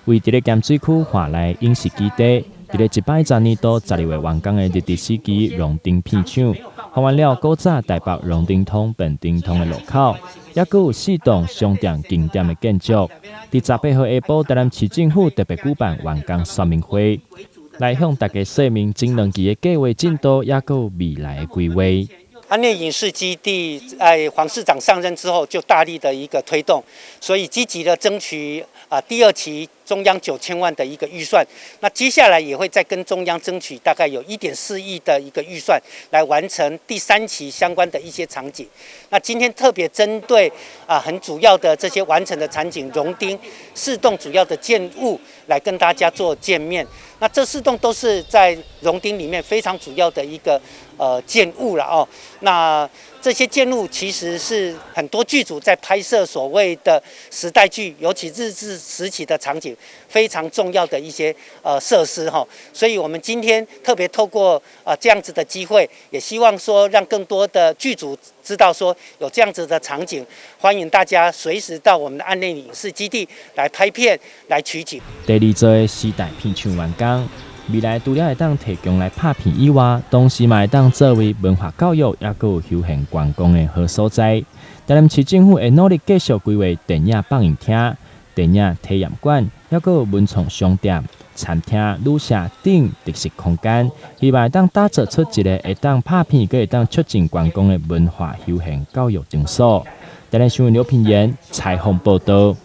为伫咧咸水区划来影视基地，伫咧110年度12月完工的日治时期荣町片场，看完了古早台北荣町通、本町通的路口，也佫有4栋商店景点的建筑。伫18号下晡，台南市政府特别举办完工说明会，来向大家说明前2期的计划进度，也佫有未来的规划。安内影视基地在黄市长上任之后，就大力的一个推动，所以积极的争取第2期中央9000万的一个预算。那接下来也会再跟中央争取大概有1.4亿的一个预算，来完成第3期相关的一些场景。那今天特别针对很主要的这些完成的场景，荣町4栋主要的建物来跟大家做见面。那这4栋都是在荣町里面非常主要的一个建物了哦。那这些建物其实是很多剧组在拍摄所谓的时代剧，尤其日治时期的场景，非常重要的一些设施哈。所以我们今天特别透过这样子的机会，也希望说让更多的剧组知道说有这样子的场景，欢迎大家随时到我们的安内影视基地来拍片、来取景。第2座的时代片场完工。未来除了会当提供来拍片以外，同时嘛会当作为文化教育也佫有休闲观光的好所在。台南市政府会努力继续规划电影放映厅、电影体验馆，也佫有文创商店、餐厅、旅社等特色空间，希望会当打造出一个会当拍片，佫会当促进观光的文化休闲教育场所。台南新闻刘品言采访报道。